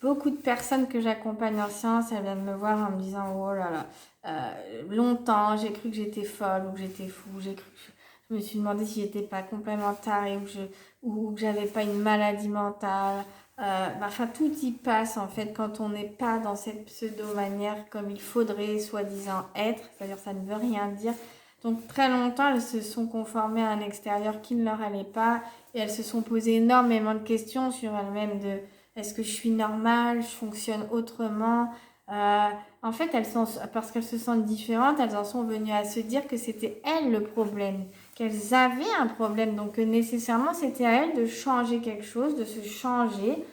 beaucoup de personnes que j'accompagne en séance, elles viennent me voir en me disant oh là là, longtemps j'ai cru que j'étais folle ou que j'étais fou, j'ai cru que je me suis demandé si j'étais pas complètement tarée ou que j'avais pas une maladie mentale. Enfin, tout y passe en fait quand on n'est pas dans cette pseudo-manière comme il faudrait soi-disant être, c'est-à-dire ça ne veut rien dire. Donc très longtemps, elles se sont conformées à un extérieur qui ne leur allait pas et elles se sont posées énormément de questions sur elles-mêmes de est-ce que je suis normale, je fonctionne autrement. En fait, parce qu'elles se sentent différentes, elles en sont venues à se dire que c'était elles le problème, qu'elles avaient un problème, donc que nécessairement c'était à elles de changer quelque chose, de se changer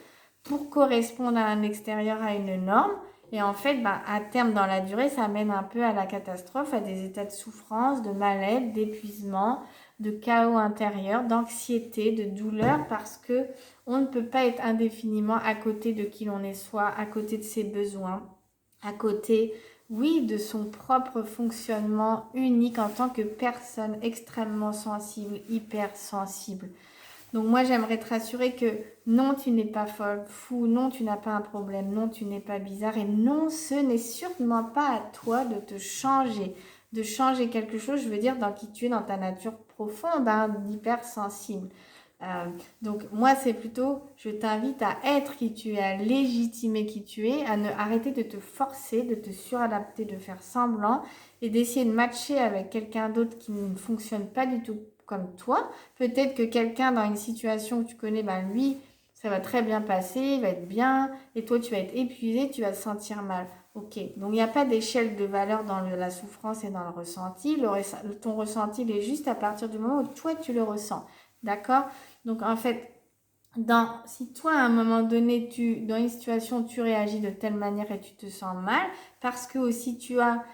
pour correspondre à un extérieur, à une norme. Et en fait, à terme, dans la durée, ça mène un peu à la catastrophe, à des états de souffrance, de mal-être, d'épuisement, de chaos intérieur, d'anxiété, de douleur, parce que on ne peut pas être indéfiniment à côté de qui l'on est soi, à côté de ses besoins, à côté, oui, de son propre fonctionnement unique en tant que personne extrêmement sensible, hypersensible. Donc moi, j'aimerais te rassurer que non, tu n'es pas folle, fou, non, tu n'as pas un problème, non, tu n'es pas bizarre et non, ce n'est sûrement pas à toi de changer quelque chose, je veux dire, dans qui tu es, dans ta nature profonde, hein, d'hypersensible. Donc moi, c'est plutôt, je t'invite à être qui tu es, à légitimer qui tu es, à ne arrêter de te forcer, de te suradapter, de faire semblant et d'essayer de matcher avec quelqu'un d'autre qui ne fonctionne pas du tout comme toi. Peut-être que quelqu'un dans une situation que tu connais, lui, ça va très bien passer, il va être bien, et toi, tu vas être épuisé, tu vas te sentir mal. Ok, donc il n'y a pas d'échelle de valeur dans la souffrance et dans le ressenti. Ton ressenti, il est juste à partir du moment où toi, tu le ressens. D'accord? Donc en fait, si toi à un moment donné, dans une situation, tu réagis de telle manière et tu te sens mal, parce que aussi tu as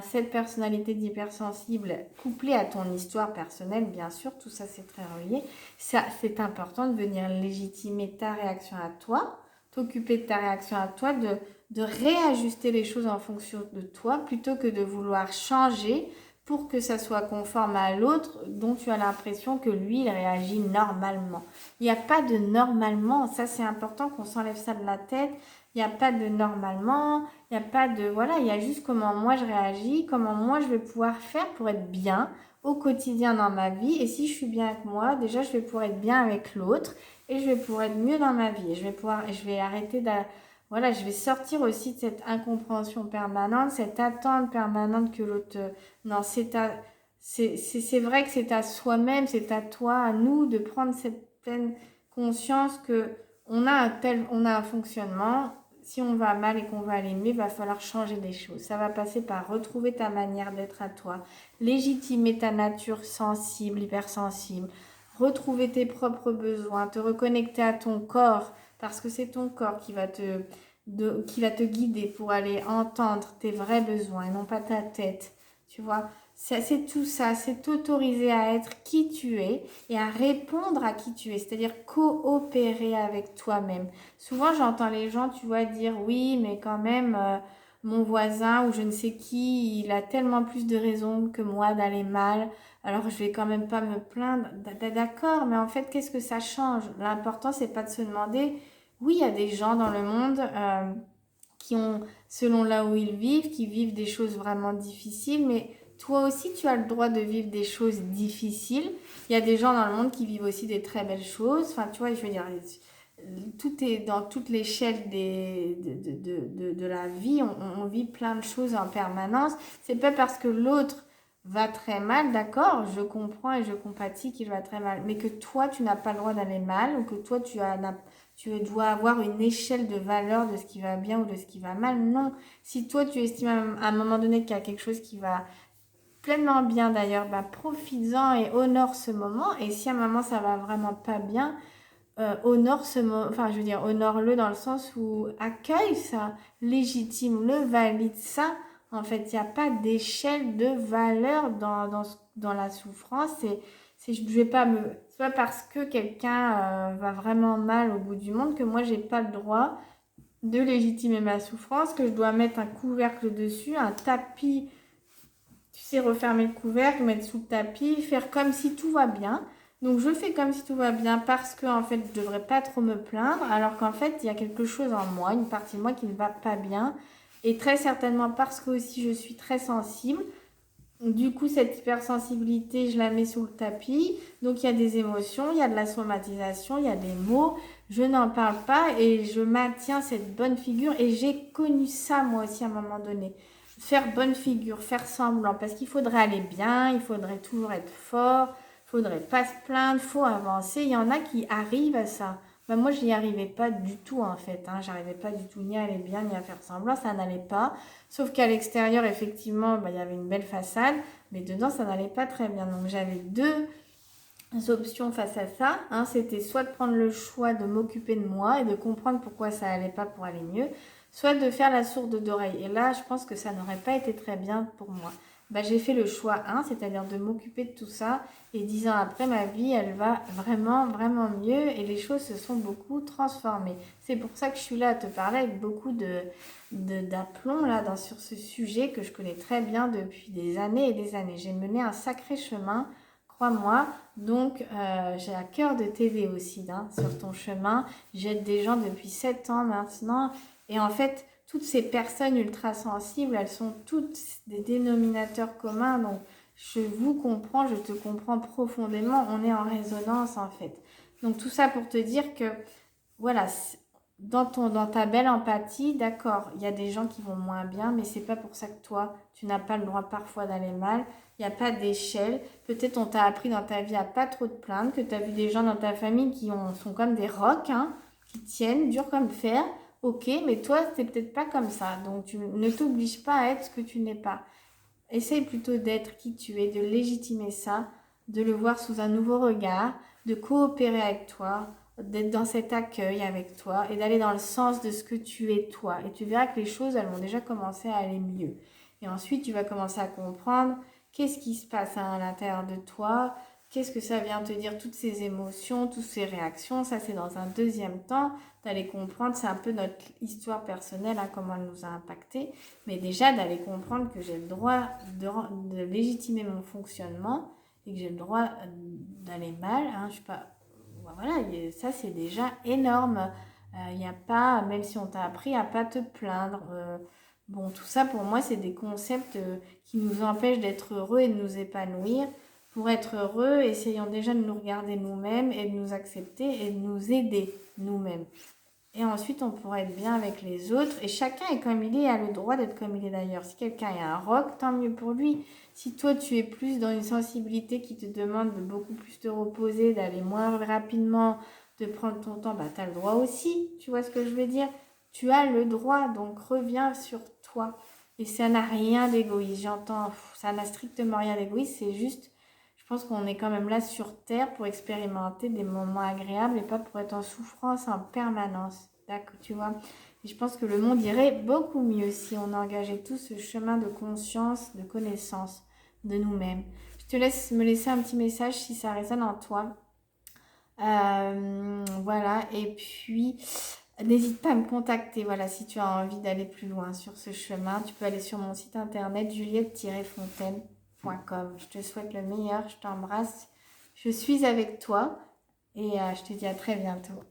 cette personnalité d'hypersensible couplée à ton histoire personnelle, bien sûr, tout ça c'est très relié, ça c'est important de venir légitimer ta réaction à toi, t'occuper de ta réaction à toi, de réajuster les choses en fonction de toi, plutôt que de vouloir changer pour que ça soit conforme à l'autre dont tu as l'impression que lui, il réagit normalement. Il n'y a pas de normalement, ça c'est important qu'on s'enlève ça de la tête. Il n'y a pas de normalement, il n'y a pas de... Voilà, il y a juste comment moi je réagis, comment moi je vais pouvoir faire pour être bien au quotidien dans ma vie. Et si je suis bien avec moi, déjà je vais pouvoir être bien avec l'autre et je vais pouvoir être mieux dans ma vie. Et je vais arrêter de... Voilà, je vais sortir aussi de cette incompréhension permanente, cette attente permanente que l'autre... Non, c'est vrai que c'est à soi-même, c'est à toi, à nous de prendre cette pleine conscience que on a un fonctionnement. Si on va mal et qu'on va aller mieux, il va falloir changer des choses. Ça va passer par retrouver ta manière d'être à toi, légitimer ta nature sensible, hypersensible, retrouver tes propres besoins, te reconnecter à ton corps, parce que c'est ton corps qui va te guider pour aller entendre tes vrais besoins et non pas ta tête. Tu vois, c'est tout ça, c'est t'autoriser à être qui tu es et à répondre à qui tu es, c'est-à-dire coopérer avec toi-même. Souvent, j'entends les gens, tu vois, dire oui, mais quand même, mon voisin ou je ne sais qui, il a tellement plus de raisons que moi d'aller mal, alors je vais quand même pas me plaindre. D'accord, mais en fait, qu'est-ce que ça change? L'important, c'est pas de se demander, oui, il y a des gens dans le monde qui ont, selon là où ils vivent, qui vivent des choses vraiment difficiles, mais toi aussi, tu as le droit de vivre des choses difficiles. Il y a des gens dans le monde qui vivent aussi des très belles choses. Enfin, tu vois, je veux dire, tout est dans toute l'échelle de la vie. On vit plein de choses en permanence. C'est pas parce que l'autre va très mal, d'accord, je comprends et je compatis qu'il va très mal, mais que toi, tu n'as pas le droit d'aller mal ou que toi, tu dois avoir une échelle de valeur de ce qui va bien ou de ce qui va mal. Non. Si toi, tu estimes à un moment donné qu'il y a quelque chose qui va pleinement bien d'ailleurs, profites-en et honore ce moment. Et si à un moment ça va vraiment pas bien, honore ce moment, enfin je veux dire, honore-le dans le sens où accueille ça, légitime-le, valide ça. En fait, il n'y a pas d'échelle de valeur dans la souffrance. Je vais pas me... C'est pas parce que quelqu'un va vraiment mal au bout du monde que moi j'ai pas le droit de légitimer ma souffrance, que je dois mettre un couvercle dessus, un tapis, tu sais, refermer le couvercle, mettre sous le tapis, faire comme si tout va bien. Donc je fais comme si tout va bien parce que en fait je devrais pas trop me plaindre, alors qu'en fait il y a quelque chose en moi, une partie de moi qui ne va pas bien, et très certainement parce que aussi je suis très sensible. Du coup, cette hypersensibilité, je la mets sous le tapis. Donc, il y a des émotions, il y a de la somatisation, il y a des mots. Je n'en parle pas et je maintiens cette bonne figure. Et j'ai connu ça, moi aussi, à un moment donné. Faire bonne figure, faire semblant. Parce qu'il faudrait aller bien, il faudrait toujours être fort, il faudrait pas se plaindre, il faut avancer. Il y en a qui arrivent à ça. Ben, moi, je n'y arrivais pas du tout, en fait. J'arrivais pas du tout ni à aller bien, ni à faire semblant. Ça n'allait pas. Sauf qu'à l'extérieur, effectivement, il y avait une belle façade, mais dedans, ça n'allait pas très bien. Donc, j'avais deux options face à ça. C'était soit de prendre le choix de m'occuper de moi et de comprendre pourquoi ça n'allait pas pour aller mieux, soit de faire la sourde d'oreille. Et là, je pense que ça n'aurait pas été très bien pour moi. J'ai fait le choix 1, c'est-à-dire de m'occuper de tout ça. Et 10 ans après, ma vie, elle va vraiment, vraiment mieux et les choses se sont beaucoup transformées. C'est pour ça que je suis là à te parler avec beaucoup d'aplomb là, sur ce sujet que je connais très bien depuis des années et des années. J'ai mené un sacré chemin, crois-moi. Donc, j'ai à cœur de t'aider aussi sur ton chemin. J'aide des gens depuis 7 ans maintenant. Et en fait, toutes ces personnes ultra sensibles, elles sont toutes des dénominateurs communs. Donc, je vous comprends, je te comprends profondément. On est en résonance en fait. Donc, tout ça pour te dire que, voilà, dans ta belle empathie, d'accord, il y a des gens qui vont moins bien, mais c'est pas pour ça que toi, tu n'as pas le droit parfois d'aller mal. Il n'y a pas d'échelle. Peut-être on t'a appris dans ta vie à pas trop te plaindre, que tu as vu des gens dans ta famille qui sont comme des rocs, qui tiennent, durs comme fer. Ok, mais toi, c'est peut-être pas comme ça. Donc, tu ne t'obliges pas à être ce que tu n'es pas. Essaye plutôt d'être qui tu es, de légitimer ça, de le voir sous un nouveau regard, de coopérer avec toi, d'être dans cet accueil avec toi et d'aller dans le sens de ce que tu es toi. Et tu verras que les choses, elles vont déjà commencer à aller mieux. Et ensuite, tu vas commencer à comprendre qu'est-ce qui se passe à l'intérieur de toi, qu'est-ce que ça vient te dire, toutes ces émotions, toutes ces réactions. Ça, c'est dans un deuxième temps d'aller comprendre. C'est un peu notre histoire personnelle, comment elle nous a impacté. Mais déjà, d'aller comprendre que j'ai le droit de légitimer mon fonctionnement et que j'ai le droit d'aller mal. Je suis pas... Voilà, ça, c'est déjà énorme. Il n'y a pas, même si on t'a appris à pas te plaindre. Bon, tout ça, pour moi, c'est des concepts qui nous empêchent d'être heureux et de nous épanouir. Pour être heureux, essayons déjà de nous regarder nous-mêmes et de nous accepter et de nous aider nous-mêmes. Et ensuite, on pourra être bien avec les autres. Et chacun est comme il est, a le droit d'être comme il est d'ailleurs. Si quelqu'un est un roc, tant mieux pour lui. Si toi, tu es plus dans une sensibilité qui te demande de beaucoup plus te reposer, d'aller moins rapidement, de prendre ton temps, tu as le droit aussi. Tu vois ce que je veux dire? Tu as le droit, donc reviens sur toi. Et ça n'a rien d'égoïste. J'entends, ça n'a strictement rien d'égoïste. C'est juste, je pense qu'on est quand même là sur Terre pour expérimenter des moments agréables et pas pour être en souffrance en permanence. D'accord, tu vois. Et je pense que le monde irait beaucoup mieux si on engageait tout ce chemin de conscience, de connaissance de nous-mêmes. Je te laisse me laisser un petit message si ça résonne en toi. Voilà, et puis n'hésite pas à me contacter, voilà, si tu as envie d'aller plus loin sur ce chemin. Tu peux aller sur mon site internet juliette-fontaine.com. Je te souhaite le meilleur, je t'embrasse, je suis avec toi et je te dis à très bientôt.